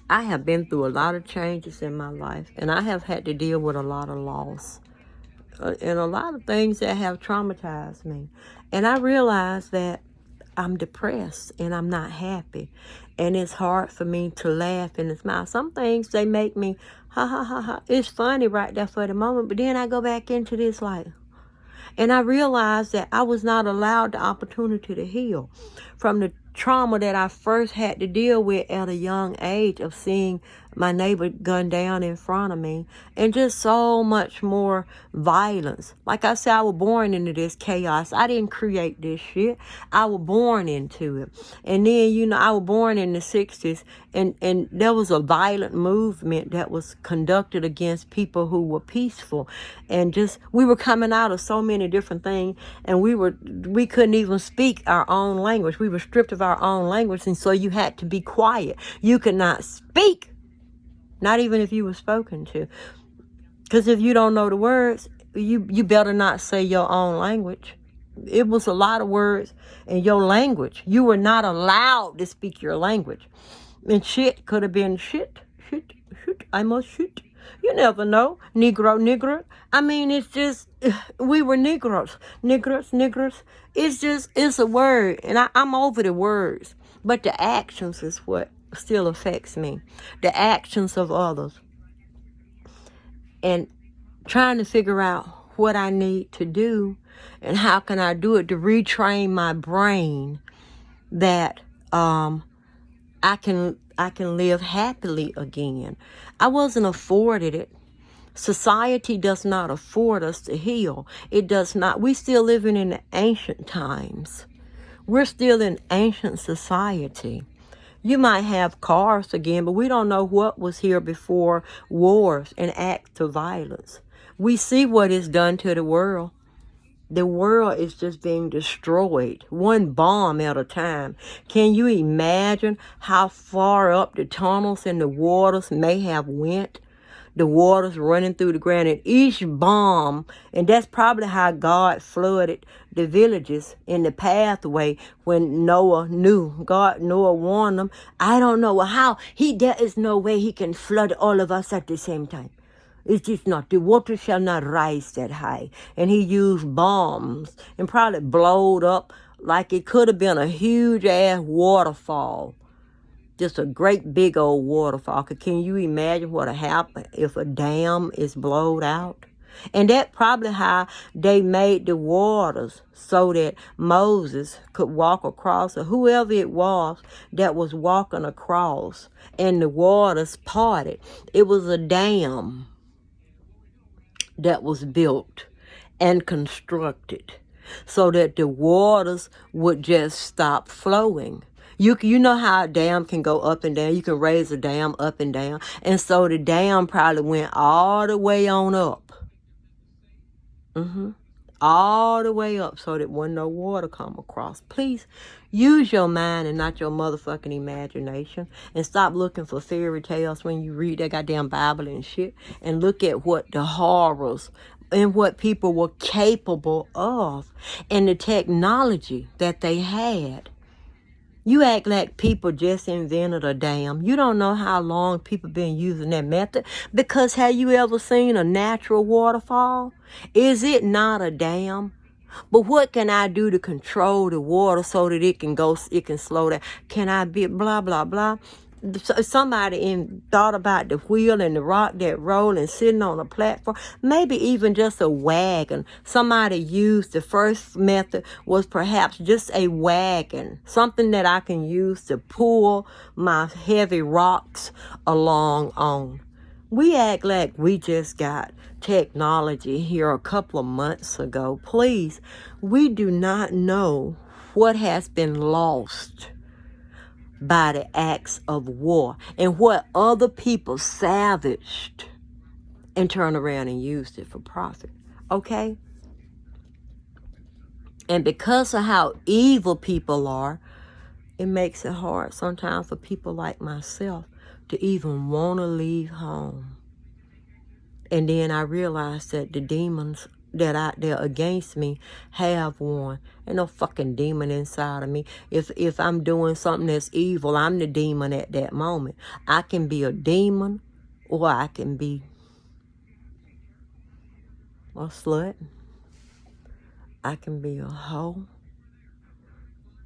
I have been through a lot of changes in my life, and I have had to deal with a lot of loss and a lot of things that have traumatized me. And I realize that I'm depressed and I'm not happy. And it's hard for me to laugh and smile. Some things, they make me, ha ha ha ha. It's funny right there for the moment, but then I go back into this like, and I realized that I was not allowed the opportunity to heal from the trauma that I first had to deal with at a young age of seeing my neighbor gunned down in front of me, and just so much more violence. Like I said, I was born into this chaos. I didn't create this shit. I was born into it. And then, you know, I was born in the 60s, and there was a violent movement that was conducted against people who were peaceful. And just, we were coming out of so many different things, and we couldn't even speak our own language. We were stripped of our own language, and so you had to be quiet. You could not speak, not even if you were spoken to. Because if you don't know the words, you better not say your own language. It was a lot of words in your language. You were not allowed to speak your language. And shit could have been shit, I must shoot. You never know. Negro. I mean, it's just, we were Negroes. Negroes. It's a word. And I'm over the words. But the actions is what still affects me. The actions of others. And trying to figure out what I need to do and how can I do it to retrain my brain that I can live happily again. I wasn't afforded it. Society does not afford us to heal. It does not. We still living in the ancient times. We're still in ancient society. You might have cars again, but we don't know what was here before wars and acts of violence. We see what it's done to the world. The world is just being destroyed, one bomb at a time. Can you imagine how far up the tunnels and the waters may have went? The waters running through the ground, and each bomb, and that's probably how God flooded the villages in the pathway when Noah warned them. I don't know how. There is no way he can flood all of us at the same time. It's just not. The water shall not rise that high. And he used bombs and probably blowed up like it could have been a huge ass waterfall. Just a great big old waterfall. Can you imagine what would happen if a dam is blowed out? And that's probably how they made the waters so that Moses could walk across, or whoever it was that was walking across, and the waters parted. It was a dam that was built and constructed so that the waters would just stop flowing. You know how a dam can go up and down. You can raise a dam up and down. And so the dam probably went all the way on up. All the way up so that when no water come across. Please use your mind and not your motherfucking imagination. And stop looking for fairy tales when you read that goddamn Bible and shit. And look at what the horrors and what people were capable of. And the technology that they had. You act like people just invented a dam. You don't know how long people been using that method. Because have you ever seen a natural waterfall? Is it not a dam? But what can I do to control the water so that it can slow down? Can I be blah, blah, blah? Somebody thought about the wheel and the rock that roll and sitting on a platform. Maybe even just a wagon. Somebody used, the first method was perhaps just a wagon. Something that I can use to pull my heavy rocks along on. We act like we just got technology here a couple of months ago. Please, we do not know what has been lost by the acts of war and what other people savaged and turned around and used it for profit. Okay? And because of how evil people are, it makes it hard sometimes for people like myself to even want to leave home. And then I realized that the demons that out there against me have won. Ain't no fucking demon inside of me. If I'm doing something that's evil, I'm the demon at that moment. I can be a demon, or I can be a slut. I can be a hoe.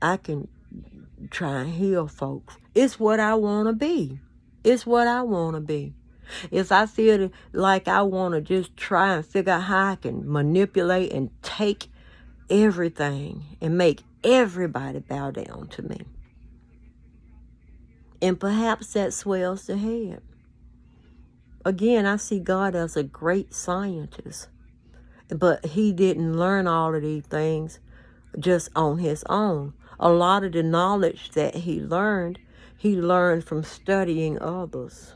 I can try and heal folks. It's what I want to be. It's what I want to be. If I feel like I want to just try and figure out how I can manipulate and take everything and make everybody bow down to me, and perhaps that swells the head. Again, I see God as a great scientist, but he didn't learn all of these things just on his own. A lot of the knowledge that he learned from studying others.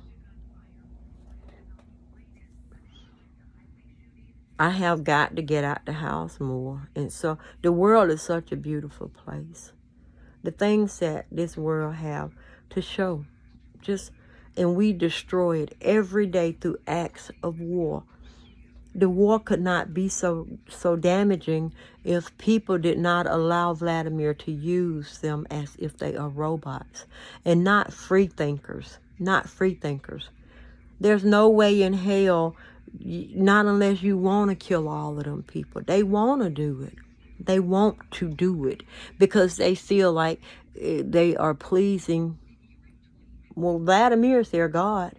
I have got to get out the house more. And so the world is such a beautiful place. The things that this world have to show, and we destroy it every day through acts of war. The war could not be so damaging if people did not allow Vladimir to use them as if they are robots and not free thinkers. There's no way in hell, not unless you want to kill all of them people. They want to do it. They want to do it because they feel like they are pleasing. Well, Vladimir's their God.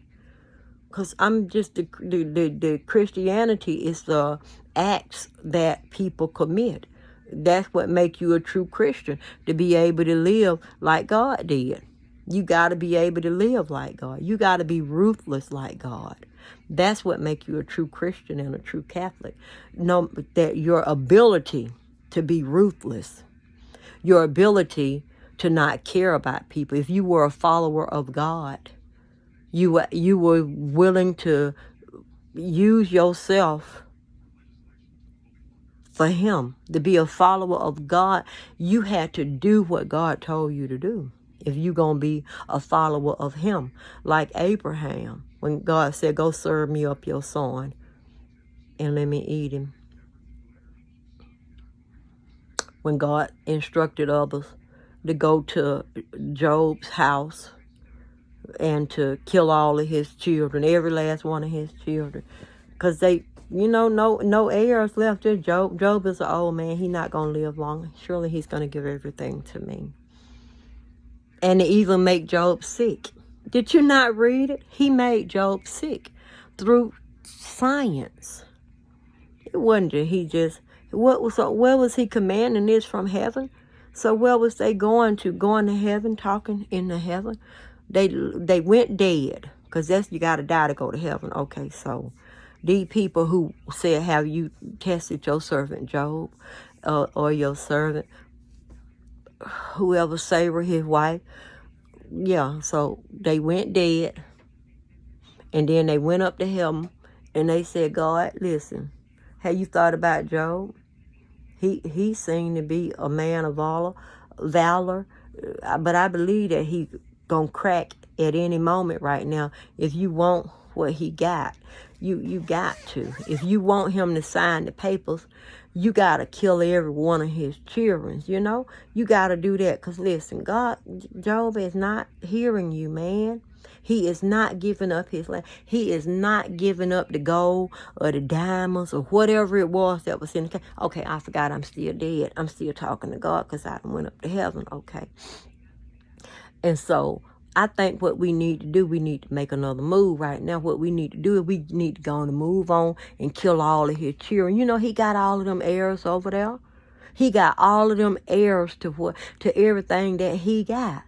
Because I'm just, the Christianity is the acts that people commit. That's what makes you a true Christian, to be able to live like God did. You got to be able to live like God. You got to be ruthless like God. That's what makes you a true Christian and a true Catholic. No, that your ability to be ruthless, your ability to not care about people. If you were a follower of God, you were willing to use yourself for him. To be a follower of God, you had to do what God told you to do. If you're going to be a follower of him. Like Abraham, when God said, go serve me up your son and let me eat him. When God instructed others to go to Job's house and to kill all of his children, every last one of his children. Because they, no heirs left. Just Job. Job is an old man. He's not going to live long. Surely he's going to give everything to me. And to even make Job sick. Did you not read it? He made Job sick through science. It wasn't that he just, where was he commanding this from heaven? So where was they going to heaven, talking into heaven? They went dead, because you got to die to go to heaven. Okay, so these people who said, have you tested your servant Job, or your servant, whoever Sarah, his wife? Yeah, so they went dead, and then they went up to heaven, and they said, God, listen, have you thought about Job? He seemed to be a man of valor, but I believe that he gonna crack at any moment right now. If you want what he got, you got to. If you want him to sign the papers, you got to kill every one of his children, You got to do that, because listen, Job is not hearing you, man. He is not giving up his land. He is not giving up the gold or the diamonds or whatever it was that was in the case. Okay, I forgot I'm still dead. I'm still talking to God because I went up to heaven. Okay. And so I think what we need to do, we need to make another move right now. What we need to do is we need to go on and move on and kill all of his children. He got all of them heirs over there. He got all of them heirs to everything that he got.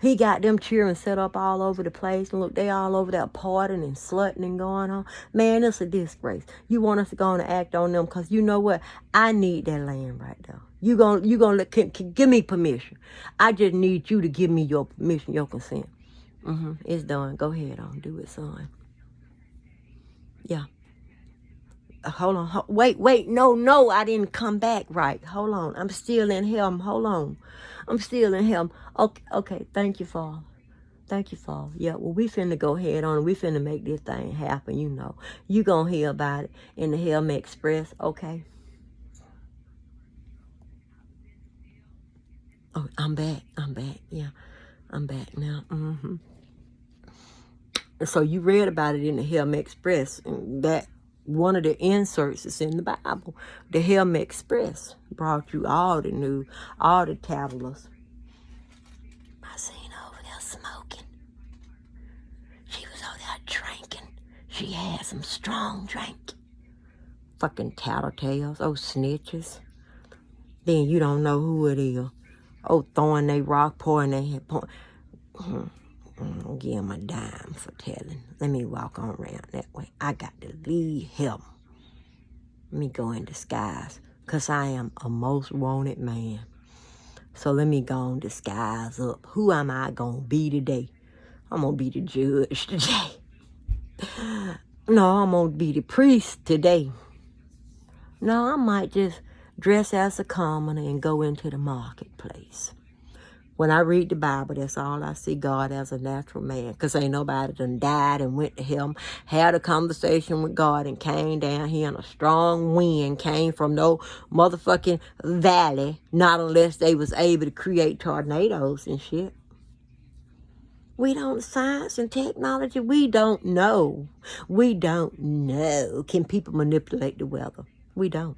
He got them children set up all over the place. And look, they all over there partying and slutting and going on. Man, it's a disgrace. You want us to go on and act on them, because you know what? I need that land right there. You gonna give me permission. I just need you to give me your permission, your consent. It's done. Go ahead on. Do it, son. Yeah. Hold on. Wait. No. I didn't come back right. Hold on. I'm still in him. Hold on. I'm still in him. Okay. Thank you, Father. Thank you, Father. Yeah, well, we finna go ahead on. We finna make this thing happen, you know. You gonna hear about it in the Helm Express, okay? Oh, I'm back. Yeah, I'm back now. So you read about it in the Helm Express. And that one of the inserts is in the Bible. The Helm Express brought you all the news, all the travelers. I seen her over there smoking. She was over there drinking. She had some strong drink. Fucking tattletales. Oh, snitches. Then you don't know who it is. Oh, throwing they rock, pouring they head. Give him a dime for telling. Let me walk on around that way. I got to leave him. Let me go in disguise. Because I am a most wanted man. So let me go and disguise up. Who am I going to be today? I'm going to be the judge today. No, I'm going to be the priest today. No, I might just dress as a commoner and go into the marketplace. When I read the Bible, that's all I see, God as a natural man. Because ain't nobody done died and went to him, had a conversation with God and came down here and a strong wind came from no motherfucking valley. Not unless they was able to create tornadoes and shit. We don't, science and technology, we don't know. We don't know. Can people manipulate the weather? We don't.